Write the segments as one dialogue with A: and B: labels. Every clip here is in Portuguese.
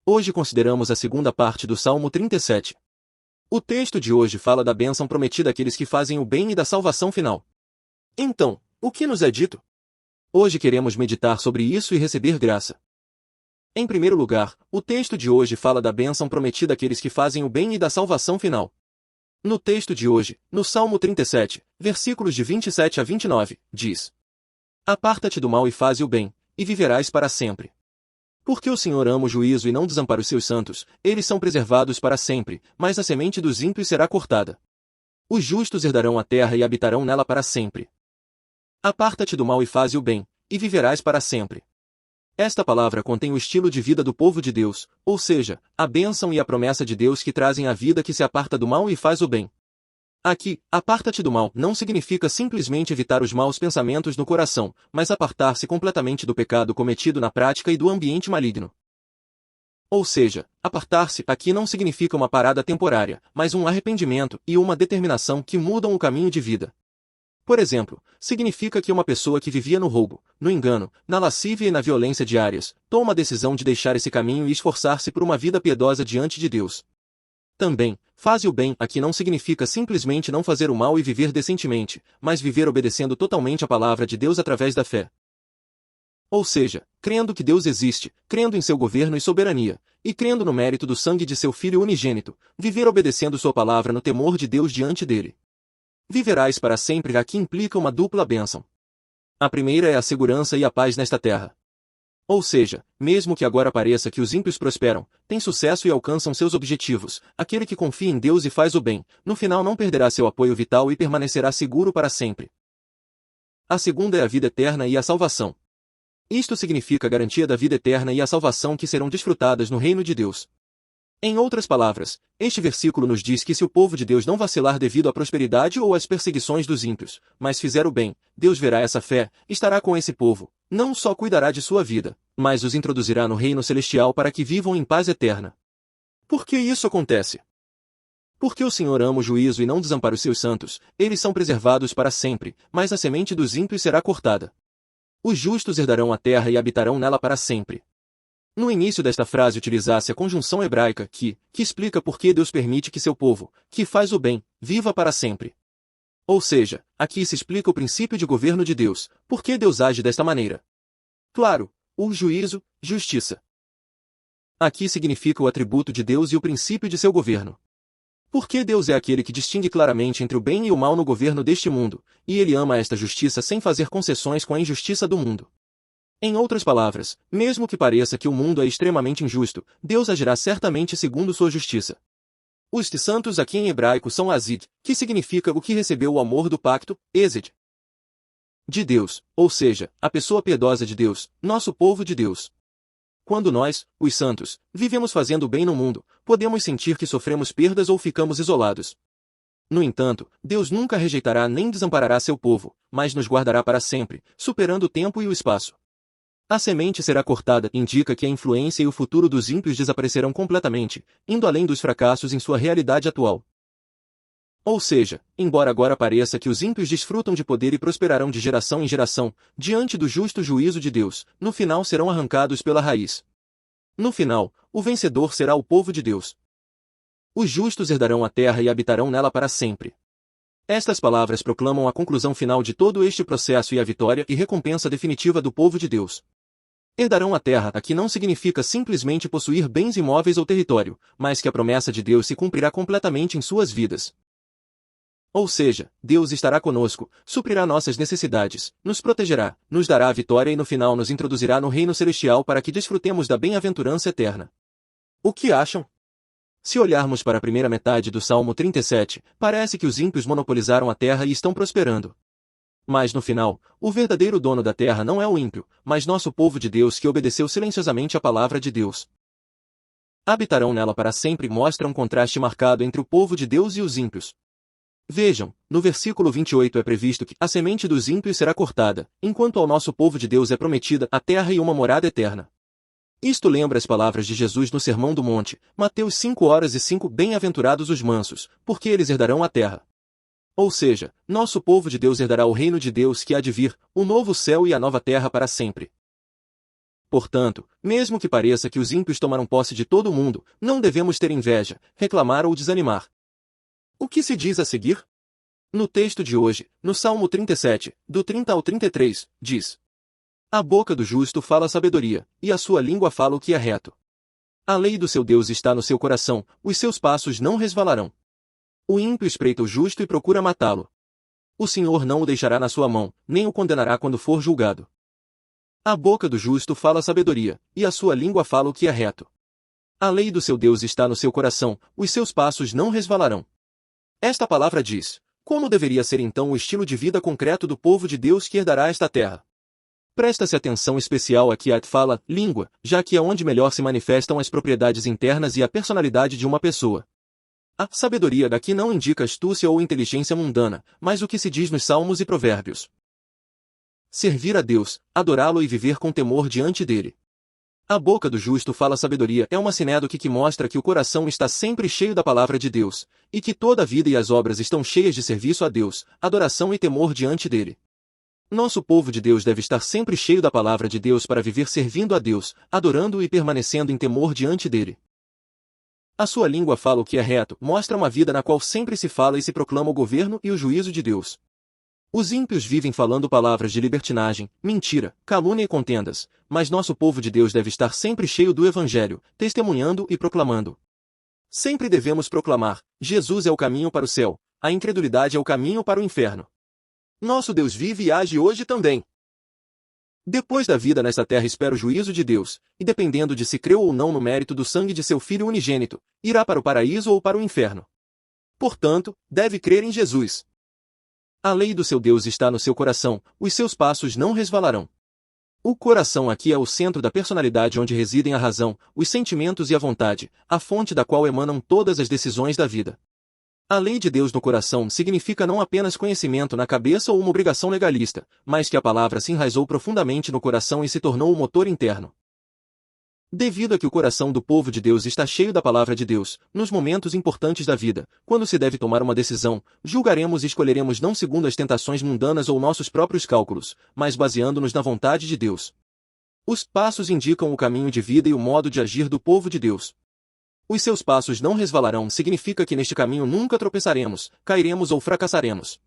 A: Hoje consideramos a segunda parte do Salmo 37. O texto de hoje fala da bênção prometida àqueles que fazem o bem e da salvação final. Então, o que nos é dito? Hoje queremos meditar sobre isso e receber graça. Em primeiro lugar, o texto de hoje fala da bênção prometida àqueles que fazem o bem e da salvação final. No texto de hoje, no Salmo 37, versículos de 27 a 29, diz: Aparta-te do mal e faze o bem, e viverás para sempre. Porque o Senhor ama o juízo e não desampara os seus santos, eles são preservados para sempre, mas a semente dos ímpios será cortada. Os justos herdarão a terra e habitarão nela para sempre. Aparta-te do mal e faze o bem, e viverás para sempre. Esta palavra contém o estilo de vida do povo de Deus, ou seja, a bênção e a promessa de Deus que trazem a vida que se aparta do mal e faz o bem. Aqui, aparta-te do mal não significa simplesmente evitar os maus pensamentos no coração, mas apartar-se completamente do pecado cometido na prática e do ambiente maligno. Ou seja, apartar-se aqui não significa uma parada temporária, mas um arrependimento e uma determinação que mudam o caminho de vida. Por exemplo, significa que uma pessoa que vivia no roubo, no engano, na lascívia e na violência diárias, toma a decisão de deixar esse caminho e esforçar-se por uma vida piedosa diante de Deus. Também, faze o bem aqui não significa simplesmente não fazer o mal e viver decentemente, mas viver obedecendo totalmente a palavra de Deus através da fé. Ou seja, crendo que Deus existe, crendo em seu governo e soberania, e crendo no mérito do sangue de seu Filho unigênito, viver obedecendo sua palavra no temor de Deus diante dele. Viverás para sempre aqui implica uma dupla bênção. A primeira é a segurança e a paz nesta terra. Ou seja, mesmo que agora pareça que os ímpios prosperam, têm sucesso e alcançam seus objetivos, aquele que confia em Deus e faz o bem, no final não perderá seu apoio vital e permanecerá seguro para sempre. A segunda é a vida eterna e a salvação. Isto significa a garantia da vida eterna e a salvação que serão desfrutadas no reino de Deus. Em outras palavras, este versículo nos diz que se o povo de Deus não vacilar devido à prosperidade ou às perseguições dos ímpios, mas fizer o bem, Deus verá essa fé, estará com esse povo, não só cuidará de sua vida, mas os introduzirá no reino celestial para que vivam em paz eterna. Por que isso acontece? Porque o Senhor ama o juízo e não desampara os seus santos, eles são preservados para sempre, mas a semente dos ímpios será cortada. Os justos herdarão a terra e habitarão nela para sempre. No início desta frase utilizasse a conjunção hebraica que explica por que Deus permite que seu povo, que faz o bem, viva para sempre. Ou seja, aqui se explica o princípio de governo de Deus, por que Deus age desta maneira. Claro, o juízo, justiça. Aqui significa o atributo de Deus e o princípio de seu governo. Porque Deus é aquele que distingue claramente entre o bem e o mal no governo deste mundo, e ele ama esta justiça sem fazer concessões com a injustiça do mundo. Em outras palavras, mesmo que pareça que o mundo é extremamente injusto, Deus agirá certamente segundo sua justiça. Os santos aqui em hebraico são Azid, que significa o que recebeu o amor do pacto, Ezed, de Deus, ou seja, a pessoa piedosa de Deus, nosso povo de Deus. Quando nós, os santos, vivemos fazendo o bem no mundo, podemos sentir que sofremos perdas ou ficamos isolados. No entanto, Deus nunca rejeitará nem desamparará seu povo, mas nos guardará para sempre, superando o tempo e o espaço. A semente será cortada indica que a influência e o futuro dos ímpios desaparecerão completamente, indo além dos fracassos em sua realidade atual. Ou seja, embora agora pareça que os ímpios desfrutam de poder e prosperarão de geração em geração, diante do justo juízo de Deus, no final serão arrancados pela raiz. No final, o vencedor será o povo de Deus. Os justos herdarão a terra e habitarão nela para sempre. Estas palavras proclamam a conclusão final de todo este processo e a vitória e recompensa definitiva do povo de Deus. Herdarão a terra aqui não significa simplesmente possuir bens imóveis ou território, mas que a promessa de Deus se cumprirá completamente em suas vidas. Ou seja, Deus estará conosco, suprirá nossas necessidades, nos protegerá, nos dará a vitória e no final nos introduzirá no reino celestial para que desfrutemos da bem-aventurança eterna. O que acham? Se olharmos para a primeira metade do Salmo 37, parece que os ímpios monopolizaram a terra e estão prosperando. Mas no final, o verdadeiro dono da terra não é o ímpio, mas nosso povo de Deus que obedeceu silenciosamente à palavra de Deus. Habitarão nela para sempre mostra um contraste marcado entre o povo de Deus e os ímpios. Vejam, no versículo 28 é previsto que a semente dos ímpios será cortada, enquanto ao nosso povo de Deus é prometida a terra e uma morada eterna. Isto lembra as palavras de Jesus no Sermão do Monte, Mateus 5:5, bem-aventurados os mansos, porque eles herdarão a terra. Ou seja, nosso povo de Deus herdará o reino de Deus que há de vir, o novo céu e a nova terra para sempre. Portanto, mesmo que pareça que os ímpios tomaram posse de todo o mundo, não devemos ter inveja, reclamar ou desanimar. O que se diz a seguir? No texto de hoje, no Salmo 37, do 30 ao 33, diz: A boca do justo fala sabedoria, e a sua língua fala o que é reto. A lei do seu Deus está no seu coração, os seus passos não resvalarão. O ímpio espreita o justo e procura matá-lo. O Senhor não o deixará na sua mão, nem o condenará quando for julgado. A boca do justo fala sabedoria, e a sua língua fala o que é reto. A lei do seu Deus está no seu coração, os seus passos não resvalarão. Esta palavra diz: como deveria ser então o estilo de vida concreto do povo de Deus que herdará esta terra? Presta-se atenção especial aqui à fala, língua, já que é onde melhor se manifestam as propriedades internas e a personalidade de uma pessoa. A sabedoria daqui não indica astúcia ou inteligência mundana, mas o que se diz nos Salmos e Provérbios. Servir a Deus, adorá-lo e viver com temor diante dele. A boca do justo fala sabedoria é uma sinédoque que mostra que o coração está sempre cheio da palavra de Deus, e que toda a vida e as obras estão cheias de serviço a Deus, adoração e temor diante dele. Nosso povo de Deus deve estar sempre cheio da palavra de Deus para viver servindo a Deus, adorando-o e permanecendo em temor diante dele. A sua língua fala o que é reto, mostra uma vida na qual sempre se fala e se proclama o governo e o juízo de Deus. Os ímpios vivem falando palavras de libertinagem, mentira, calúnia e contendas, mas nosso povo de Deus deve estar sempre cheio do Evangelho, testemunhando e proclamando. Sempre devemos proclamar: Jesus é o caminho para o céu, a incredulidade é o caminho para o inferno. Nosso Deus vive e age hoje também. Depois da vida nesta terra espera o juízo de Deus, e dependendo de se creu ou não no mérito do sangue de seu Filho unigênito, irá para o paraíso ou para o inferno. Portanto, deve crer em Jesus. A lei do seu Deus está no seu coração, os seus passos não resvalarão. O coração aqui é o centro da personalidade onde residem a razão, os sentimentos e a vontade, a fonte da qual emanam todas as decisões da vida. A lei de Deus no coração significa não apenas conhecimento na cabeça ou uma obrigação legalista, mas que a palavra se enraizou profundamente no coração e se tornou o motor interno. Devido a que o coração do povo de Deus está cheio da palavra de Deus, nos momentos importantes da vida, quando se deve tomar uma decisão, julgaremos e escolheremos não segundo as tentações mundanas ou nossos próprios cálculos, mas baseando-nos na vontade de Deus. Os passos indicam o caminho de vida e o modo de agir do povo de Deus. Os seus passos não resvalarão significa que neste caminho nunca tropeçaremos, cairemos ou fracassaremos.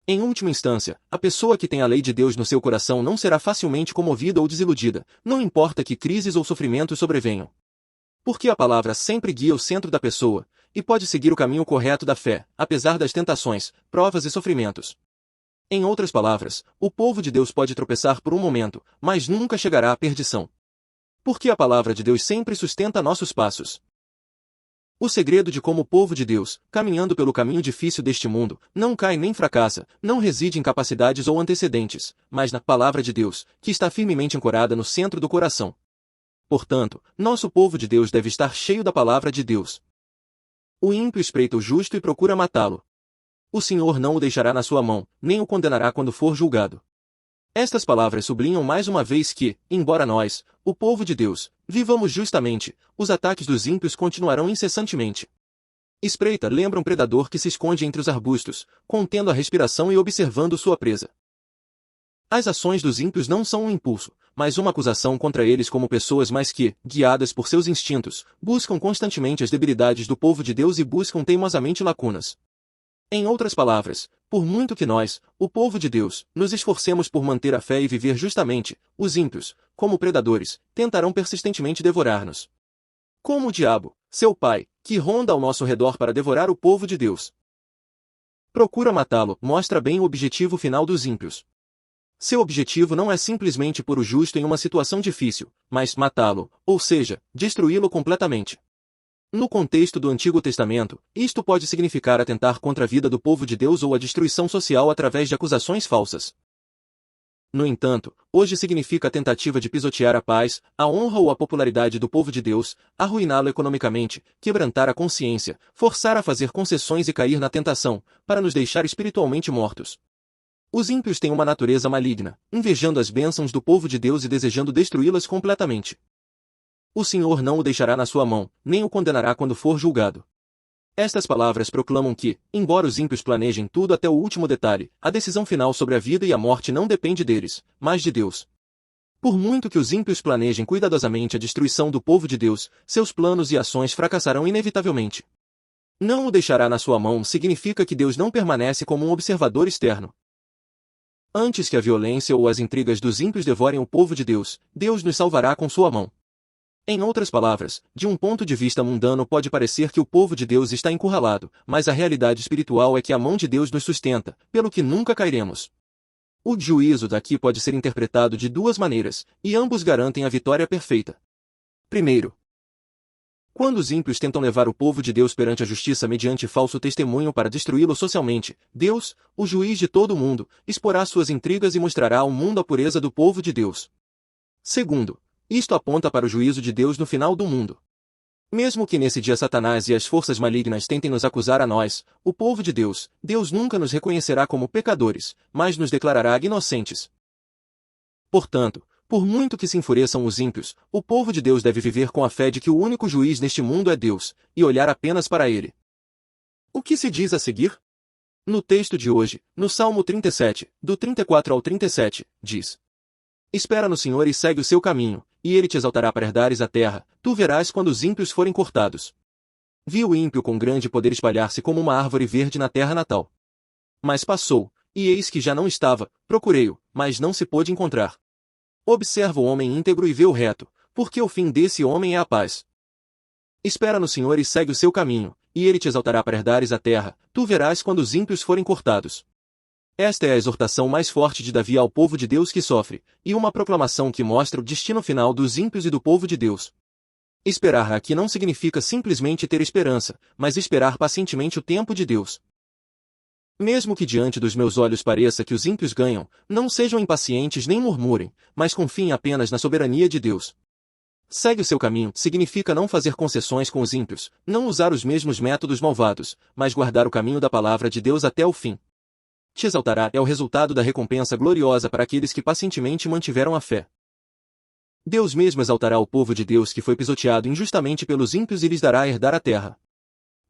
A: Em última instância, a pessoa que tem a lei de Deus no seu coração não será facilmente comovida ou desiludida, não importa que crises ou sofrimentos sobrevenham. Porque a palavra sempre guia o centro da pessoa, e pode seguir o caminho correto da fé, apesar das tentações, provas e sofrimentos. Em outras palavras, o povo de Deus pode tropeçar por um momento, mas nunca chegará à perdição. Porque a palavra de Deus sempre sustenta nossos passos. O segredo de como o povo de Deus, caminhando pelo caminho difícil deste mundo, não cai nem fracassa, não reside em capacidades ou antecedentes, mas na palavra de Deus, que está firmemente ancorada no centro do coração. Portanto, nosso povo de Deus deve estar cheio da palavra de Deus. O ímpio espreita o justo e procura matá-lo. O Senhor não o deixará na sua mão, nem o condenará quando for julgado. Estas palavras sublinham mais uma vez que, embora nós, o povo de Deus, vivamos justamente, os ataques dos ímpios continuarão incessantemente. Espreita lembra um predador que se esconde entre os arbustos, contendo a respiração e observando sua presa. As ações dos ímpios não são um impulso, mas uma acusação contra eles como pessoas mais que, guiadas por seus instintos, buscam constantemente as debilidades do povo de Deus e buscam teimosamente lacunas. Em outras palavras, por muito que nós, o povo de Deus, nos esforcemos por manter a fé e viver justamente, os ímpios, como predadores, tentarão persistentemente devorar-nos. Como o diabo, seu pai, que ronda ao nosso redor para devorar o povo de Deus. Procura matá-lo, mostra bem o objetivo final dos ímpios. Seu objetivo não é simplesmente pôr o justo em uma situação difícil, mas matá-lo, ou seja, destruí-lo completamente. No contexto do Antigo Testamento, isto pode significar atentar contra a vida do povo de Deus ou a destruição social através de acusações falsas. No entanto, hoje significa a tentativa de pisotear a paz, a honra ou a popularidade do povo de Deus, arruiná-lo economicamente, quebrantar a consciência, forçar a fazer concessões e cair na tentação, para nos deixar espiritualmente mortos. Os ímpios têm uma natureza maligna, invejando as bênçãos do povo de Deus e desejando destruí-las completamente. O Senhor não o deixará na sua mão, nem o condenará quando for julgado. Estas palavras proclamam que, embora os ímpios planejem tudo até o último detalhe, a decisão final sobre a vida e a morte não depende deles, mas de Deus. Por muito que os ímpios planejem cuidadosamente a destruição do povo de Deus, seus planos e ações fracassarão inevitavelmente. Não o deixará na sua mão significa que Deus não permanece como um observador externo. Antes que a violência ou as intrigas dos ímpios devorem o povo de Deus, Deus nos salvará com sua mão. Em outras palavras, de um ponto de vista mundano pode parecer que o povo de Deus está encurralado, mas a realidade espiritual é que a mão de Deus nos sustenta, pelo que nunca cairemos. O juízo daqui pode ser interpretado de duas maneiras, e ambos garantem a vitória perfeita. Primeiro, quando os ímpios tentam levar o povo de Deus perante a justiça mediante falso testemunho para destruí-lo socialmente, Deus, o juiz de todo o mundo, exporá suas intrigas e mostrará ao mundo a pureza do povo de Deus. Segundo, isto aponta para o juízo de Deus no final do mundo. Mesmo que nesse dia Satanás e as forças malignas tentem nos acusar a nós, o povo de Deus, Deus nunca nos reconhecerá como pecadores, mas nos declarará inocentes. Portanto, por muito que se enfureçam os ímpios, o povo de Deus deve viver com a fé de que o único juiz neste mundo é Deus, e olhar apenas para ele. O que se diz a seguir? No texto de hoje, no Salmo 37, do 34 ao 37, diz: Espera no Senhor e segue o seu caminho, e ele te exaltará para herdares a terra, tu verás quando os ímpios forem cortados. Vi o ímpio com grande poder espalhar-se como uma árvore verde na terra natal. Mas passou, e eis que já não estava, procurei-o, mas não se pôde encontrar. Observa o homem íntegro e vê o reto, porque o fim desse homem é a paz. Espera no Senhor e segue o seu caminho, e ele te exaltará para herdares a terra, tu verás quando os ímpios forem cortados. Esta é a exortação mais forte de Davi ao povo de Deus que sofre, e uma proclamação que mostra o destino final dos ímpios e do povo de Deus. Esperar aqui não significa simplesmente ter esperança, mas esperar pacientemente o tempo de Deus. Mesmo que diante dos meus olhos pareça que os ímpios ganham, não sejam impacientes nem murmurem, mas confiem apenas na soberania de Deus. Segue o seu caminho significa não fazer concessões com os ímpios, não usar os mesmos métodos malvados, mas guardar o caminho da palavra de Deus até o fim. Te exaltará é o resultado da recompensa gloriosa para aqueles que pacientemente mantiveram a fé. Deus mesmo exaltará o povo de Deus que foi pisoteado injustamente pelos ímpios e lhes dará a herdar a terra.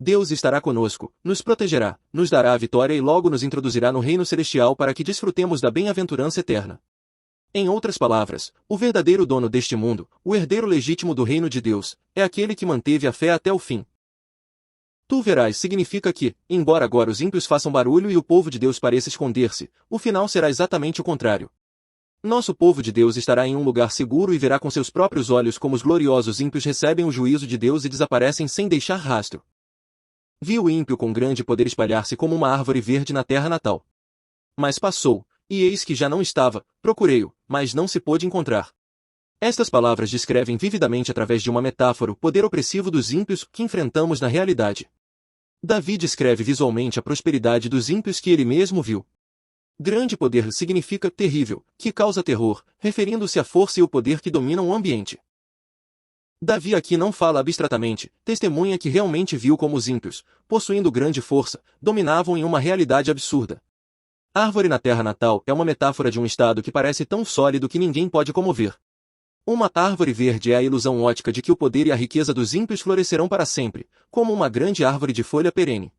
A: Deus estará conosco, nos protegerá, nos dará a vitória e logo nos introduzirá no reino celestial para que desfrutemos da bem-aventurança eterna. Em outras palavras, o verdadeiro dono deste mundo, o herdeiro legítimo do reino de Deus, é aquele que manteve a fé até o fim. Tu verás significa que, embora agora os ímpios façam barulho e o povo de Deus pareça esconder-se, o final será exatamente o contrário. Nosso povo de Deus estará em um lugar seguro e verá com seus próprios olhos como os gloriosos ímpios recebem o juízo de Deus e desaparecem sem deixar rastro. Vi o ímpio com grande poder espalhar-se como uma árvore verde na terra natal. Mas passou, e eis que já não estava, procurei-o, mas não se pôde encontrar. Estas palavras descrevem vividamente através de uma metáfora o poder opressivo dos ímpios que enfrentamos na realidade. Davi descreve visualmente a prosperidade dos ímpios que ele mesmo viu. Grande poder significa terrível, que causa terror, referindo-se à força e o poder que dominam o ambiente. Davi aqui não fala abstratamente, testemunha que realmente viu como os ímpios, possuindo grande força, dominavam em uma realidade absurda. Árvore na terra natal é uma metáfora de um estado que parece tão sólido que ninguém pode comover. Uma árvore verde é a ilusão ótica de que o poder e a riqueza dos ímpios florescerão para sempre, como uma grande árvore de folha perene.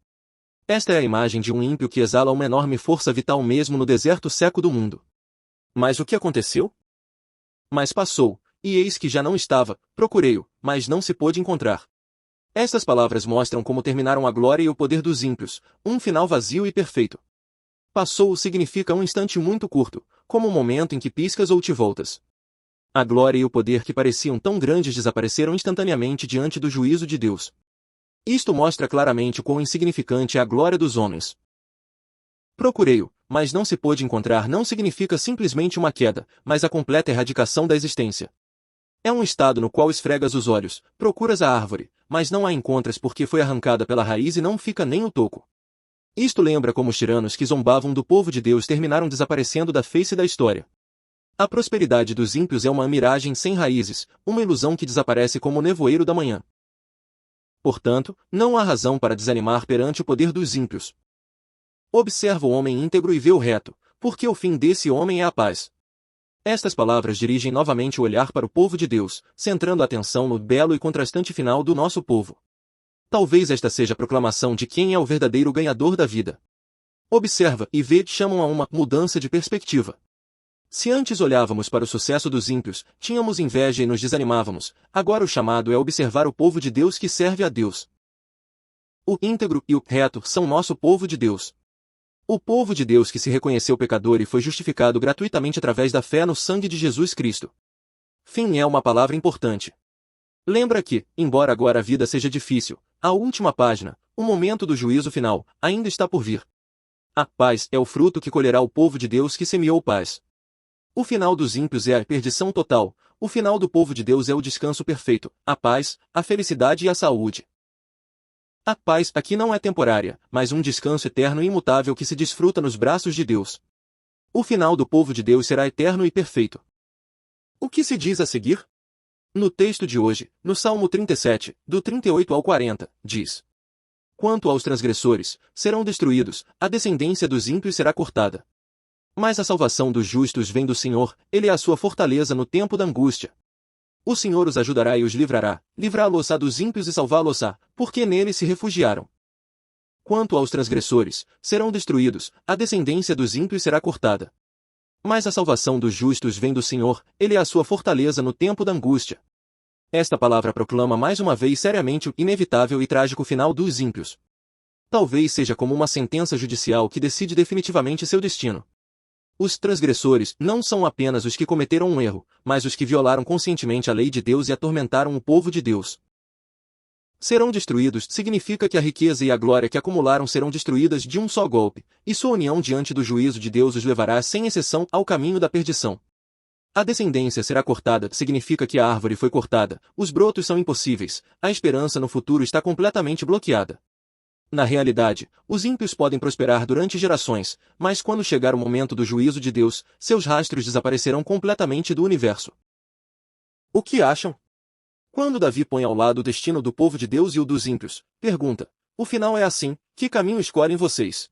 A: Esta é a imagem de um ímpio que exala uma enorme força vital mesmo no deserto seco do mundo. Mas o que aconteceu? Mas passou, e eis que já não estava, procurei-o, mas não se pôde encontrar. Estas palavras mostram como terminaram a glória e o poder dos ímpios, um final vazio e perfeito. Passou significa um instante muito curto, como um momento em que piscas ou te voltas. A glória e o poder que pareciam tão grandes desapareceram instantaneamente diante do juízo de Deus. Isto mostra claramente o quão insignificante é a glória dos homens. Procurei-o, mas não se pôde encontrar não significa simplesmente uma queda, mas a completa erradicação da existência. É um estado no qual esfregas os olhos, procuras a árvore, mas não a encontras porque foi arrancada pela raiz e não fica nem o toco. Isto lembra como os tiranos que zombavam do povo de Deus terminaram desaparecendo da face da história. A prosperidade dos ímpios é uma miragem sem raízes, uma ilusão que desaparece como o nevoeiro da manhã. Portanto, não há razão para desanimar perante o poder dos ímpios. Observa o homem íntegro e vê o reto, porque o fim desse homem é a paz. Estas palavras dirigem novamente o olhar para o povo de Deus, centrando a atenção no belo e contrastante final do nosso povo. Talvez esta seja a proclamação de quem é o verdadeiro ganhador da vida. Observa e vê chamam a uma mudança de perspectiva. Se antes olhávamos para o sucesso dos ímpios, tínhamos inveja e nos desanimávamos, agora o chamado é observar o povo de Deus que serve a Deus. O íntegro e o reto são nosso povo de Deus. O povo de Deus que se reconheceu pecador e foi justificado gratuitamente através da fé no sangue de Jesus Cristo. Fim é uma palavra importante. Lembra que, embora agora a vida seja difícil, a última página, o momento do juízo final, ainda está por vir. A paz é o fruto que colherá o povo de Deus que semeou paz. O final dos ímpios é a perdição total, o final do povo de Deus é o descanso perfeito, a paz, a felicidade e a saúde. A paz aqui não é temporária, mas um descanso eterno e imutável que se desfruta nos braços de Deus. O final do povo de Deus será eterno e perfeito. O que se diz a seguir? No texto de hoje, no Salmo 37, do 38 ao 40, diz: Quanto aos transgressores, serão destruídos, a descendência dos ímpios será cortada. Mas a salvação dos justos vem do Senhor, Ele é a sua fortaleza no tempo da angústia. O Senhor os ajudará e os livrará, livrá-los-á dos ímpios e salvá-los-á, porque nele se refugiaram. Quanto aos transgressores, serão destruídos, a descendência dos ímpios será cortada. Mas a salvação dos justos vem do Senhor, Ele é a sua fortaleza no tempo da angústia. Esta palavra proclama mais uma vez seriamente o inevitável e trágico final dos ímpios. Talvez seja como uma sentença judicial que decide definitivamente seu destino. Os transgressores não são apenas os que cometeram um erro, mas os que violaram conscientemente a lei de Deus e atormentaram o povo de Deus. Serão destruídos significa que a riqueza e a glória que acumularam serão destruídas de um só golpe, e sua união diante do juízo de Deus os levará sem exceção ao caminho da perdição. A descendência será cortada significa que a árvore foi cortada, os brotos são impossíveis, a esperança no futuro está completamente bloqueada. Na realidade, os ímpios podem prosperar durante gerações, mas quando chegar o momento do juízo de Deus, seus rastros desaparecerão completamente do universo. O que acham? Quando Davi põe ao lado o destino do povo de Deus e o dos ímpios, pergunta: o final é assim, que caminho escolhem vocês?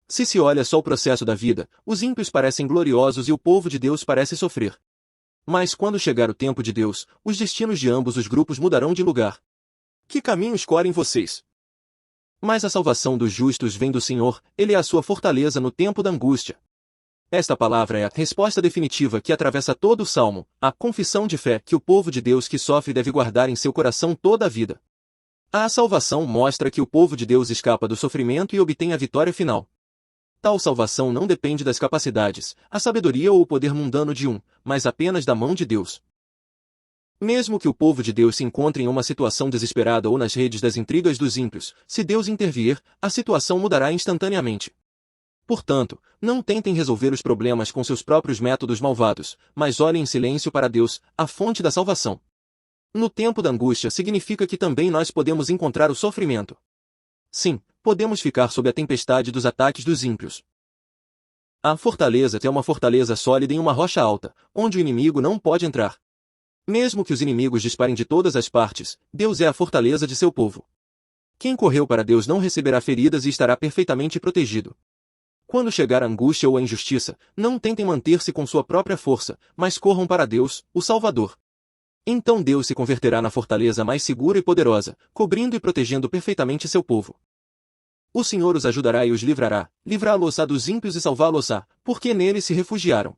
A: Se se olha só o processo da vida, os ímpios parecem gloriosos e o povo de Deus parece sofrer. Mas quando chegar o tempo de Deus, os destinos de ambos os grupos mudarão de lugar. Que caminho escolhem vocês? Mas a salvação dos justos vem do Senhor, Ele é a sua fortaleza no tempo da angústia. Esta palavra é a resposta definitiva que atravessa todo o Salmo, a confissão de fé que o povo de Deus que sofre deve guardar em seu coração toda a vida. A salvação mostra que o povo de Deus escapa do sofrimento e obtém a vitória final. Tal salvação não depende das capacidades, a sabedoria ou o poder mundano de um, mas apenas da mão de Deus. Mesmo que o povo de Deus se encontre em uma situação desesperada ou nas redes das intrigas dos ímpios, se Deus intervir, a situação mudará instantaneamente. Portanto, não tentem resolver os problemas com seus próprios métodos malvados, mas olhem em silêncio para Deus, a fonte da salvação. No tempo da angústia significa que também nós podemos encontrar o sofrimento. Sim, podemos ficar sob a tempestade dos ataques dos ímpios. A fortaleza é uma fortaleza sólida em uma rocha alta, onde o inimigo não pode entrar. Mesmo que os inimigos disparem de todas as partes, Deus é a fortaleza de seu povo. Quem correu para Deus não receberá feridas e estará perfeitamente protegido. Quando chegar a angústia ou a injustiça, não tentem manter-se com sua própria força, mas corram para Deus, o Salvador. Então Deus se converterá na fortaleza mais segura e poderosa, cobrindo e protegendo perfeitamente seu povo. O Senhor os ajudará e os livrará, livrá-los-á dos ímpios e salvá-los-á, porque nele se refugiaram.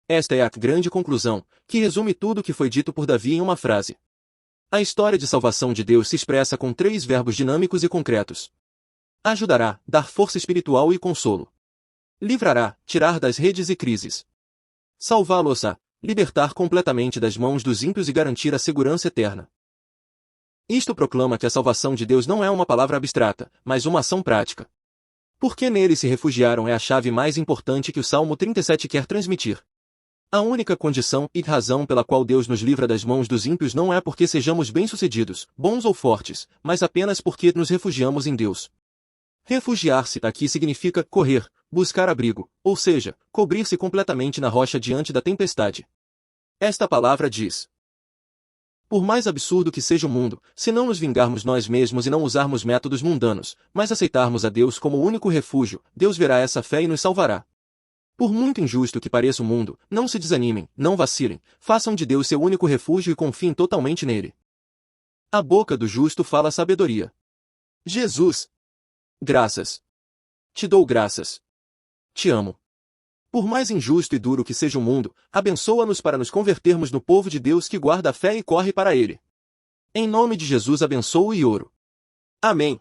A: Esta é a grande conclusão, que resume tudo o que foi dito por Davi em uma frase. A história de salvação de Deus se expressa com 3 verbos dinâmicos e concretos. Ajudará, dar força espiritual e consolo. Livrará, tirar das redes e crises. Salvá-los-á, libertar completamente das mãos dos ímpios e garantir a segurança eterna. Isto proclama que a salvação de Deus não é uma palavra abstrata, mas uma ação prática. Porque nele se refugiaram é a chave mais importante que o Salmo 37 quer transmitir. A única condição e razão pela qual Deus nos livra das mãos dos ímpios não é porque sejamos bem-sucedidos, bons ou fortes, mas apenas porque nos refugiamos em Deus. Refugiar-se aqui significa correr, buscar abrigo, ou seja, cobrir-se completamente na rocha diante da tempestade. Esta palavra diz: por mais absurdo que seja o mundo, se não nos vingarmos nós mesmos e não usarmos métodos mundanos, mas aceitarmos a Deus como o único refúgio, Deus verá essa fé e nos salvará. Por muito injusto que pareça o mundo, não se desanimem, não vacilem, façam de Deus seu único refúgio e confiem totalmente nele. A boca do justo fala sabedoria. Jesus. Graças. Te dou graças. Te amo. Por mais injusto e duro que seja o mundo, abençoa-nos para nos convertermos no povo de Deus que guarda a fé e corre para ele. Em nome de Jesus abençoo e oro. Amém.